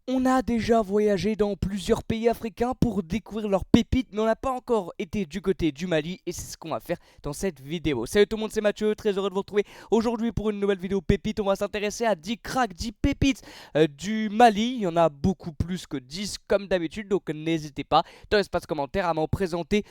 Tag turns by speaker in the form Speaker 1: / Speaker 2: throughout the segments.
Speaker 1: On a déjà voyagé dans plusieurs pays africains pour découvrir leurs pépites, mais on n'a pas encore été du côté du Mali et c'est ce qu'on va faire dans cette vidéo. Salut tout le monde, c'est Mathieu, très heureux de vous retrouver aujourd'hui pour une nouvelle vidéo pépite. On va s'intéresser à 10 cracks, 10 pépites du Mali. Il y en a beaucoup plus que 10 comme d'habitude, donc n'hésitez pas dans l'espace commentaire à m'en présenter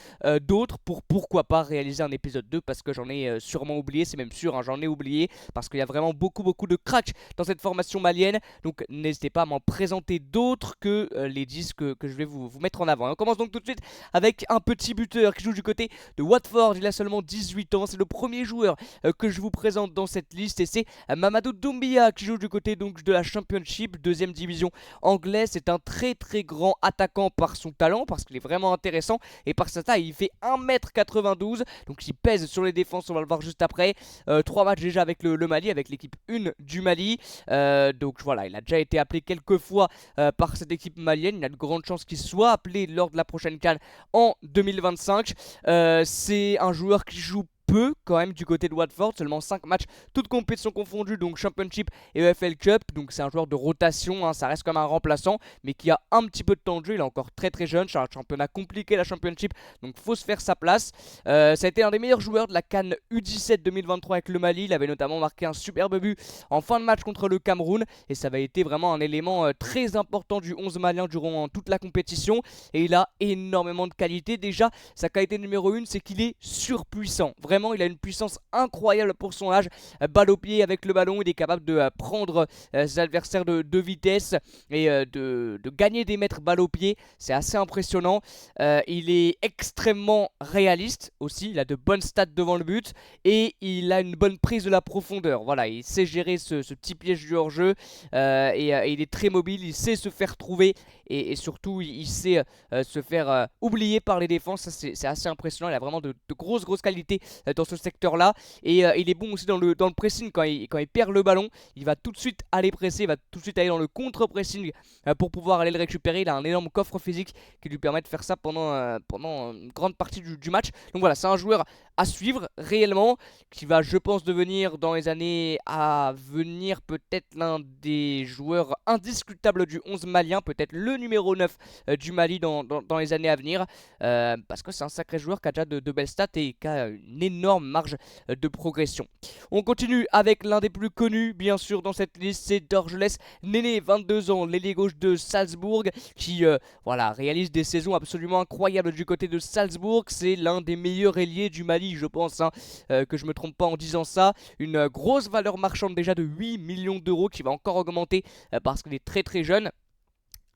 Speaker 1: d'autres pour pourquoi pas réaliser un épisode 2 parce que j'en ai sûrement oublié, c'est même sûr, hein, j'en ai oublié parce qu'il y a vraiment beaucoup de cracks dans cette formation malienne. Donc n'hésitez pas à m'en présenter d'autres que les 10 que je vais vous mettre en avant. Et on commence donc tout de suite avec un petit buteur qui joue du côté de Watford. Il a seulement 18 ans. C'est le premier joueur que je vous présente dans cette liste. Et c'est Mamadou Doumbia qui joue du côté donc de la Championship, deuxième division anglaise. C'est un très grand attaquant par son talent, parce qu'il est vraiment intéressant. Et par sa taille, il fait 1m92. Donc il pèse sur les défenses, on va le voir juste après. 3 matchs déjà avec le Mali, avec l'équipe 1 du Mali. Donc voilà, il a déjà été appelé quelques fois par cette équipe malienne. Il y a de grandes chances qu'il soit appelé lors de la prochaine CAN en 2025. C'est un joueur qui joue peu quand même du côté de Watford, seulement 5 matchs, toutes compétitions confondues, donc Championship et EFL Cup. Donc c'est un joueur de rotation, hein, ça reste comme un remplaçant, mais qui a un petit peu de temps de jeu. Il est encore très jeune, c'est un championnat compliqué la Championship, donc faut se faire sa place. Ça a été un des meilleurs joueurs de la CAN U17 2023 avec le Mali. Il avait notamment marqué un superbe but en fin de match contre le Cameroun, et ça avait été vraiment un élément très important du 11 malien durant toute la compétition. Et il a énormément de qualité. Déjà, sa qualité numéro 1, c'est qu'il est surpuissant. Vraiment, il a une puissance incroyable pour son âge. Balle au pied avec le ballon, il est capable de prendre ses adversaires de vitesse et de gagner des mètres balle au pied. C'est assez impressionnant. Il est extrêmement réaliste aussi. Il a de bonnes stats devant le but et il a une bonne prise de la profondeur. Voilà, il sait gérer ce petit piège du hors-jeu et il est très mobile. Il sait se faire trouver et surtout, il sait se faire oublier par les défenses. C'est assez impressionnant. Il a vraiment de grosses qualités dans ce secteur-là. Et il est bon aussi dans le pressing. Quand il perd le ballon, il va tout de suite aller presser, il va tout de suite aller dans le contre-pressing pour pouvoir aller le récupérer. Il a un énorme coffre physique qui lui permet de faire ça pendant une grande partie du match. Donc voilà, c'est un joueur à suivre réellement, qui va, je pense, devenir dans les années à venir peut-être l'un des joueurs indiscutables du 11 malien, peut-être le numéro 9 du Mali dans les années à venir, parce que c'est un sacré joueur qui a déjà de belles stats et qui a une énorme marge de progression. On continue avec l'un des plus connus, bien sûr, dans cette liste, c'est Dorgelès Néné, 22 ans, l'ailier gauche de Salzbourg, qui voilà, réalise des saisons absolument incroyables du côté de Salzbourg. C'est l'un des meilleurs ailiers du Mali, je pense, hein, que je me trompe pas en disant ça. Une grosse valeur marchande déjà de 8 millions d'euros qui va encore augmenter parce qu'il est très jeune.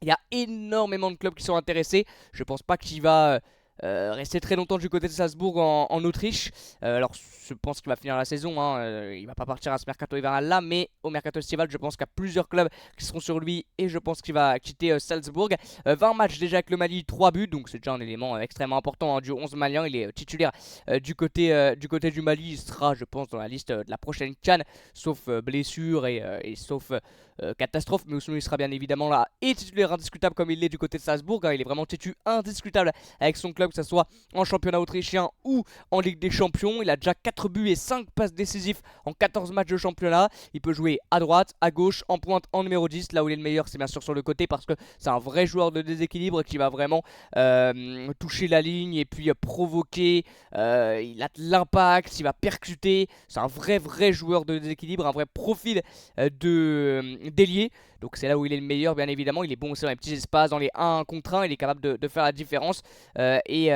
Speaker 1: Il y a énormément de clubs qui sont intéressés. Je pense pas qu'il va rester très longtemps du côté de Salzbourg en Autriche. Alors je pense qu'il va finir la saison, hein. Il va pas partir à ce mercato hivernal là, mais au mercato estival je pense qu'il y a plusieurs clubs qui seront sur lui et je pense qu'il va quitter Salzbourg. 20 matchs déjà avec le Mali, 3 buts, donc c'est déjà un élément extrêmement important, hein, du 11 malien. Il est titulaire du côté du Mali. Il sera, je pense, dans la liste de la prochaine CAN, sauf blessure et sauf catastrophe, mais sinon il sera bien évidemment là et titulaire indiscutable comme il l'est du côté de Salzbourg, hein. Il est vraiment titulaire indiscutable avec son club, que ce soit en championnat autrichien ou en Ligue des Champions. Il a déjà 4 buts et 5 passes décisives en 14 matchs de championnat. Il peut jouer à droite, à gauche, en pointe, en numéro 10. Là où il est le meilleur, c'est bien sûr sur le côté, parce que c'est un vrai joueur de déséquilibre qui va vraiment toucher la ligne et puis provoquer. Il a de l'impact, il va percuter. C'est un vrai joueur de déséquilibre, un vrai profil d'ailier. Donc c'est là où il est le meilleur, bien évidemment. Il est bon aussi dans les petits espaces, dans les 1 contre 1. Il est capable de faire la différence. Et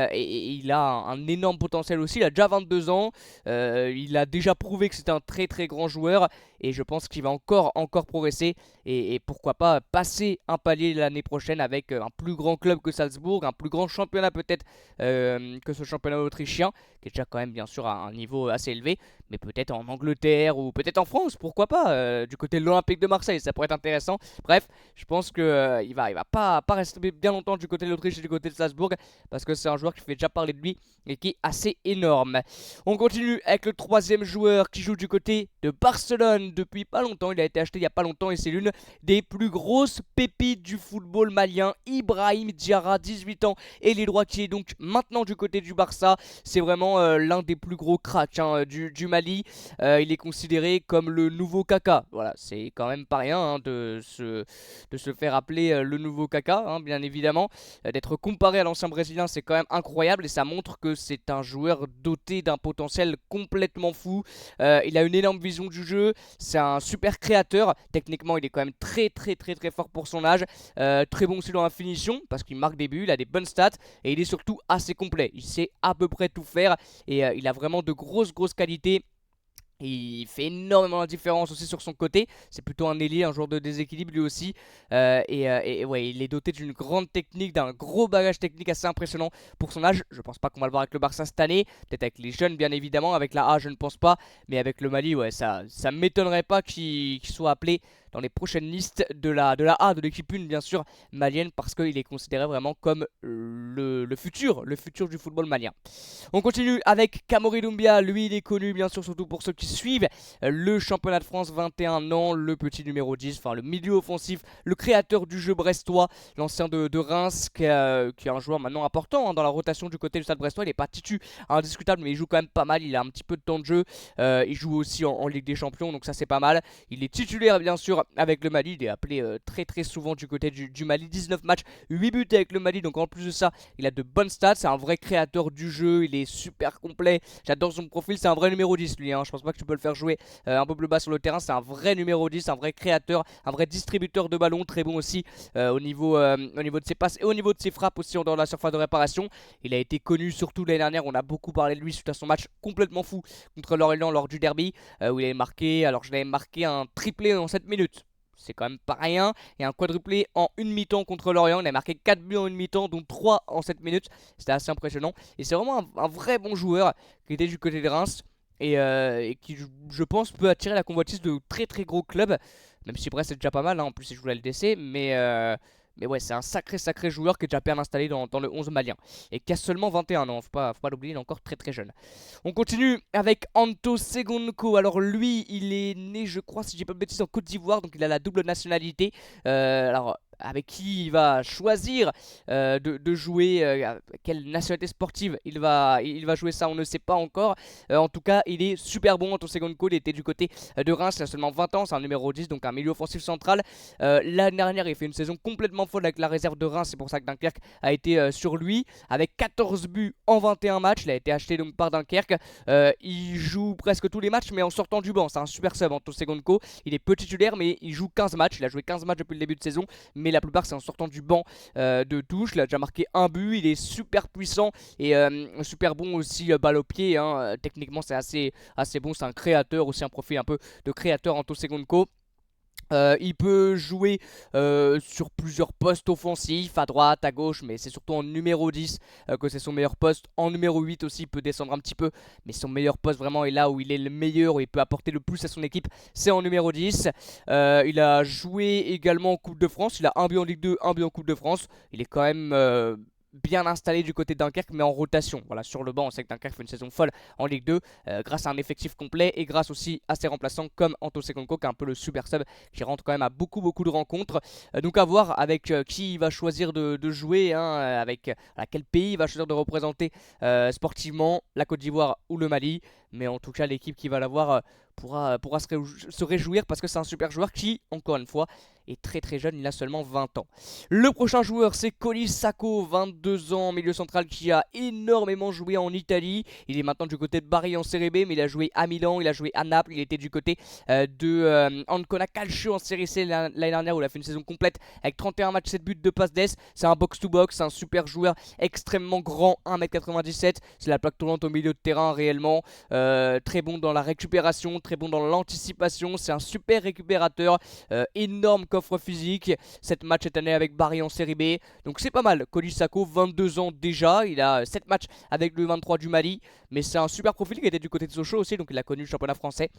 Speaker 1: il a un énorme potentiel aussi. Il a déjà 22 ans. Il a déjà prouvé que c'est un très grand joueur. Et je pense qu'il va encore progresser. Et pourquoi pas passer un palier l'année prochaine avec un plus grand club que Salzbourg. Un plus grand championnat peut-être que ce championnat autrichien, qui est déjà quand même bien sûr à un niveau assez élevé. Mais peut-être en Angleterre ou peut-être en France, pourquoi pas, du côté de l'Olympique de Marseille, ça pourrait être intéressant. Bref, je pense que il va pas rester bien longtemps du côté de l'Autriche et du côté de Salzbourg, parce que c'est un joueur qui fait déjà parler de lui et qui est assez énorme. On continue avec le troisième joueur qui joue du côté de Barcelone depuis pas longtemps. Il a été acheté il y a pas longtemps et c'est l'une des plus grosses pépites du football malien, Ibrahim Diarra, 18 ans, et les droits qui est donc maintenant du côté du Barça. C'est vraiment l'un des plus gros cracks, hein, du Mali. Il est considéré comme le nouveau Kaka. Voilà, c'est quand même pas rien, hein, de de se faire appeler le nouveau Kaka, hein, bien évidemment. D'être comparé à l'ancien Brésilien, c'est quand même incroyable et ça montre que c'est un joueur doté d'un potentiel complètement fou. Il a une énorme vision du jeu, c'est un super créateur. Techniquement, il est quand même très fort pour son âge. Très bon aussi dans la finition parce qu'il marque des buts, il a des bonnes stats et il est surtout assez complet. Il sait à peu près tout faire et il a vraiment de grosses qualités. Il fait énormément la différence aussi sur son côté. C'est plutôt un ailier, un joueur de déséquilibre lui aussi. Et ouais, il est doté d'une grande technique, d'un gros bagage technique assez impressionnant pour son âge. Je pense pas qu'on va le voir avec le Barça cette année. Peut-être avec les jeunes, bien évidemment. Avec la A, je ne pense pas. Mais avec le Mali, ouais, ça m'étonnerait pas qu'il soit appelé dans les prochaines listes de la A, de l'équipe 1, bien sûr, malienne. Parce qu'il est considéré vraiment comme le futur du football malien. On continue avec Kamori Doumbia. Lui, il est connu, bien sûr, surtout pour ceux qui suivent le championnat de France, 21 ans, le petit numéro 10, enfin le milieu offensif, le créateur du jeu brestois, l'ancien de Reims, qui est un joueur maintenant important dans la rotation du côté du stade brestois. Il n'est pas titu indiscutable, mais il joue quand même pas mal, il a un petit peu de temps de jeu, il joue aussi en Ligue des Champions, donc ça c'est pas mal. Il est titulaire bien sûr avec le Mali, il est appelé très souvent du côté du Mali, 19 matchs, 8 buts avec le Mali, donc en plus de ça, il a de bonnes stats, c'est un vrai créateur du jeu, il est super complet, j'adore son profil, c'est un vrai numéro 10 lui, hein. Je pense pas que tu peux le faire jouer un peu plus bas sur le terrain, c'est un vrai numéro 10, un vrai créateur, un vrai distributeur de ballon, très bon aussi au niveau de ses passes et au niveau de ses frappes aussi dans la surface de réparation. Il a été connu surtout l'année dernière, on a beaucoup parlé de lui suite à son match complètement fou contre Lorient lors du derby, où il avait marqué, alors je l'avais marqué un triplé en 7 minutes. C'est quand même pas rien. Et un quadruplé en une mi-temps contre Lorient. Il a marqué 4 buts en une mi-temps, dont 3 en 7 minutes. C'était assez impressionnant. Et c'est vraiment un vrai bon joueur qui était du côté de Reims. Et qui, je pense, peut attirer la convoitise de très gros clubs. Même si Brest c'est déjà pas mal, hein. En plus il joue la LDC. Mais ouais, c'est un sacré joueur qui est déjà bien installé dans le 11 malien. Et qui a seulement 21 ans, faut pas l'oublier, il est encore très jeune. On continue avec Anto Segonko. Alors lui, il est né, je crois, si j'ai pas de bêtises, en Côte d'Ivoire. Donc il a la double nationalité. Alors avec qui il va choisir de jouer, quelle nationalité sportive il va jouer, ça on ne sait pas encore. En tout cas il est super bon. Anto Segonko, il était du côté de Reims, il a seulement 20 ans, c'est un numéro 10, donc un milieu offensif central. L'année dernière il fait une saison complètement folle avec la réserve de Reims, c'est pour ça que Dunkerque a été sur lui, avec 14 buts en 21 matchs. Il a été acheté donc par Dunkerque, il joue presque tous les matchs mais en sortant du banc, c'est un super sub. Anto Segonko, il est peu titulaire mais il joue 15 matchs, il a joué 15 matchs depuis le début de saison, mais la plupart c'est en sortant du banc de touche. Il a déjà marqué un but, il est super puissant et super bon aussi balle au pied, hein. Techniquement c'est assez bon, c'est un créateur aussi, un profil un peu de créateur. Anto Segonko, il peut jouer sur plusieurs postes offensifs, à droite, à gauche, mais c'est surtout en numéro 10 que c'est son meilleur poste. En numéro 8 aussi, il peut descendre un petit peu, mais son meilleur poste vraiment est là où il est le meilleur, où il peut apporter le plus à son équipe, c'est en numéro 10. Il a joué également en Coupe de France, il a un but en Ligue 2, un but en Coupe de France. Il est quand même bien installé du côté de Dunkerque, mais en rotation. Voilà, sur le banc, on sait que Dunkerque fait une saison folle en Ligue 2 grâce à un effectif complet et grâce aussi à ses remplaçants comme Anto Segonko, qui est un peu le super sub qui rentre quand même à beaucoup de rencontres. Donc à voir avec qui il va choisir de jouer, hein, avec quel pays il va choisir de représenter sportivement, la Côte d'Ivoire ou le Mali. Mais en tout cas, l'équipe qui va l'avoir pourra se réjouir parce que c'est un super joueur qui, encore une fois, est très jeune, il a seulement 20 ans. Le prochain joueur, c'est Coly Sacco, 22 ans, milieu central qui a énormément joué en Italie. Il est maintenant du côté de Bari en Serie B, mais il a joué à Milan, il a joué à Naples, il était du côté de Ancona Calcio en Serie C l'année dernière où il a fait une saison complète avec 31 matchs, 7 buts, 2 passes d'ess. C'est un box-to-box, c'est un super joueur extrêmement grand, 1m97. C'est la plaque tournante au milieu de terrain réellement. Très bon dans la récupération, très bon dans l'anticipation. C'est un super récupérateur, énorme coffre physique. 7 matchs cette année avec Bari en Série B, donc c'est pas mal. Coly Sacco, 22 ans déjà, il a 7 matchs avec le 23 du Mali, mais c'est un super profil qui était du côté de Sochaux aussi, donc il a connu le championnat français.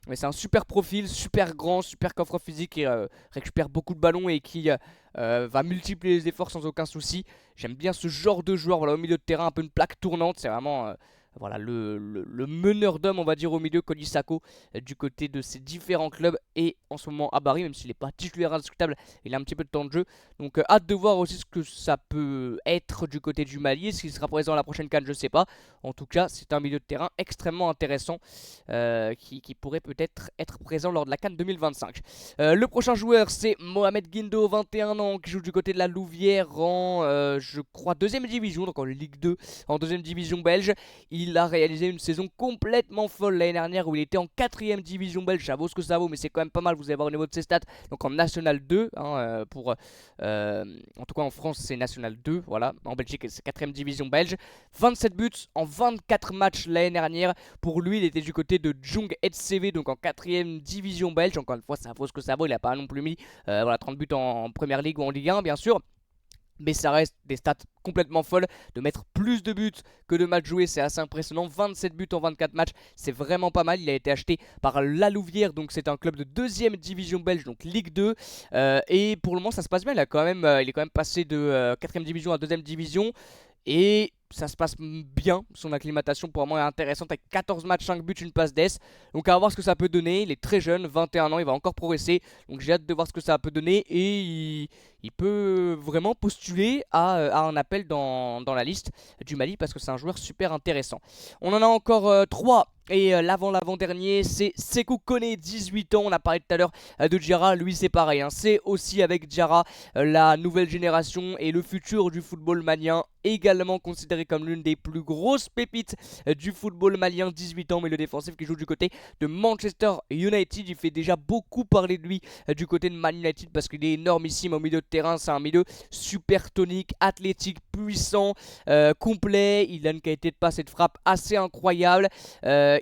Speaker 1: Mais c'est un super profil, super grand, super coffre physique, qui récupère beaucoup de ballons et qui va multiplier les efforts sans aucun souci. J'aime bien ce genre de joueur, voilà, au milieu de terrain, un peu une plaque tournante. C'est vraiment voilà, le meneur d'hommes, on va dire, au milieu, Cody Sacco, du côté de ses différents clubs. Et en ce moment à Bari, même s'il n'est pas titulaire indiscutable, il a un petit peu de temps de jeu. Donc hâte de voir aussi ce que ça peut être du côté du Mali. Est-ce qu'il sera présent à la prochaine CAN? Je sais pas. En tout cas, c'est un milieu de terrain extrêmement intéressant qui pourrait peut-être être présent lors de la CAN 2025. Le prochain joueur, c'est Mohamed Guindo, 21 ans, qui joue du côté de la Louvière en, je crois, deuxième division, donc en Ligue 2, en deuxième division belge. Il a réalisé une saison complètement folle l'année dernière où il était en quatrième division belge. Ça vaut ce que ça vaut, mais c'est quand même pas mal. Vous allez voir au niveau de ses stats. Donc en National 2, hein, en tout cas en France, c'est National 2. Voilà, en Belgique, c'est quatrième division belge. 27 buts en 24 matchs l'année dernière. Pour lui, il était du côté de Jung HCV, donc en quatrième division belge. Encore une fois, ça vaut ce que ça vaut. Il n'a pas non plus mis 30 buts en Première Ligue ou en Ligue 1, bien sûr. Mais ça reste des stats complètement folles. De mettre plus de buts que de matchs joués, c'est assez impressionnant. 27 buts en 24 matchs, c'est vraiment pas mal. Il a été acheté par La Louvière, donc c'est un club de deuxième division belge, donc Ligue 2. Et pour le moment, ça se passe bien. Il est quand même passé de 4ème division à 2ème division. Et ça se passe bien, son acclimatation pour moi est intéressante avec 14 matchs, 5 buts, une passe d'ess. Donc à voir ce que ça peut donner, il est très jeune, 21 ans, il va encore progresser. Donc j'ai hâte de voir ce que ça peut donner et il peut vraiment postuler à un appel dans la liste du Mali parce que c'est un joueur super intéressant. On en a encore 3. Et l'avant-dernier, c'est Sékou Koné, 18 ans. On a parlé tout à l'heure de Diarra. Lui, c'est pareil. Hein. C'est aussi avec Diarra la nouvelle génération et le futur du football malien. Également considéré comme l'une des plus grosses pépites du football malien. 18 ans, mais le défensif qui joue du côté de Manchester United. Il fait déjà beaucoup parler de lui du côté de Man United parce qu'il est énormissime au milieu de terrain. C'est un milieu super tonique, athlétique, puissant, complet. Il a une qualité de passe et de frappe assez incroyable.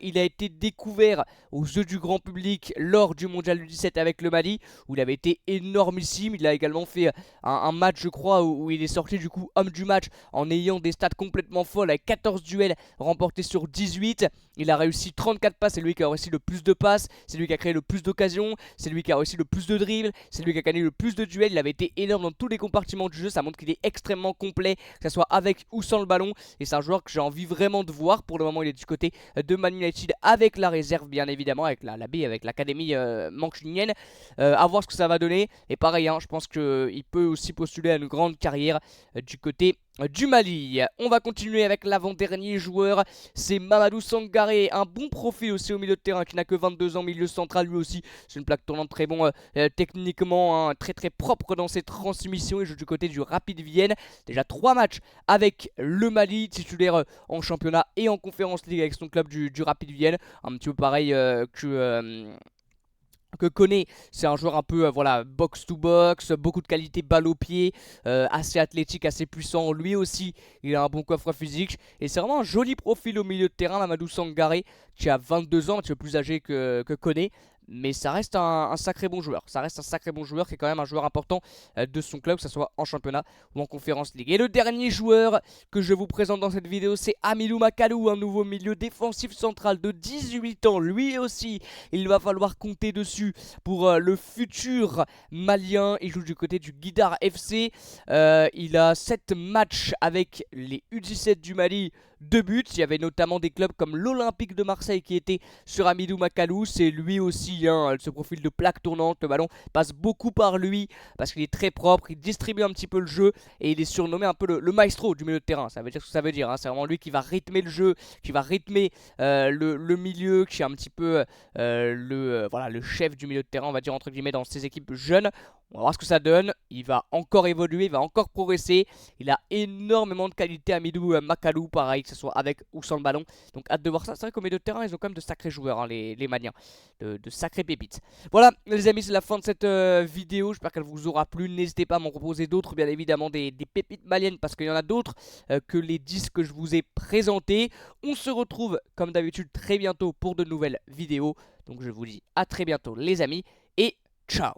Speaker 1: Il a été découvert aux yeux du grand public lors du mondial U17 avec le Mali où il avait été énormissime. Il a également fait un match, je crois, où il est sorti du coup homme du match en ayant des stats complètement folles avec 14 duels remportés sur 18. Il a réussi 34 passes, c'est lui qui a réussi le plus de passes, c'est lui qui a créé le plus d'occasions, c'est lui qui a réussi le plus de dribbles, c'est lui qui a gagné le plus de duels. Il avait été énorme dans tous les compartiments du jeu, ça montre qu'il est extrêmement complet, que ce soit avec ou sans le ballon. Et c'est un joueur que j'ai envie vraiment de voir. Pour le moment, il est du côté de Man United avec la réserve, bien évidemment, avec la B, avec l'académie mancunienne. À voir ce que ça va donner. Et pareil, hein, je pense qu'il peut aussi postuler à une grande carrière du côté du Mali. On va continuer avec l'avant-dernier joueur, c'est Mamadou Sangaré, un bon profil aussi au milieu de terrain qui n'a que 22 ans, milieu central lui aussi, c'est une plaque tournante très bon techniquement, hein, très très propre dans ses transmissions. Il joue du côté du Rapid Vienne, déjà 3 matchs avec le Mali, titulaire en championnat et en Conférence League avec son club du Rapid Vienne, un petit peu pareil que Koné. C'est un joueur un peu voilà, box to box, beaucoup de qualité balle au pied, assez athlétique, assez puissant. Lui aussi, il a un bon coffre physique. Et c'est vraiment un joli profil au milieu de terrain, Mamadou Sangaré, qui a 22 ans, un petit peu plus âgé que Koné. Mais ça reste un sacré bon joueur. Ça reste un sacré bon joueur qui est quand même un joueur important de son club, que ce soit en championnat ou en Conférence League. Et le dernier joueur que je vous présente dans cette vidéo, c'est Hamidou Makalou, un nouveau milieu défensif central de 18 ans. Lui aussi, il va falloir compter dessus pour le futur malien. Il joue du côté du Guidar FC. Il a 7 matchs avec les U17 du Mali. 2 buts, il y avait notamment des clubs comme l'Olympique de Marseille qui était sur Hamidou Makalou. C'est lui aussi, hein, ce profil de plaque tournante, le ballon passe beaucoup par lui parce qu'il est très propre, il distribue un petit peu le jeu et il est surnommé un peu le maestro du milieu de terrain. Ça veut dire ce que ça veut dire, hein. C'est vraiment lui qui va rythmer le jeu, qui va rythmer le milieu, qui est un petit peu voilà, le chef du milieu de terrain, on va dire entre guillemets, dans ses équipes jeunes. On va voir ce que ça donne. Il va encore évoluer, il va encore progresser. Il a énormément de qualité, Hamidou Makalou, pareil, que ce soit avec ou sans le ballon. Donc hâte de voir ça. C'est vrai qu'au milieu de terrain, ils ont quand même de sacrés joueurs, hein, les Maliens. De sacrés pépites. Voilà, les amis, c'est la fin de cette vidéo. J'espère qu'elle vous aura plu. N'hésitez pas à m'en proposer d'autres, bien évidemment, des pépites maliennes, parce qu'il y en a d'autres que les 10 que je vous ai présentés. On se retrouve, comme d'habitude, très bientôt pour de nouvelles vidéos. Donc je vous dis à très bientôt, les amis, et ciao!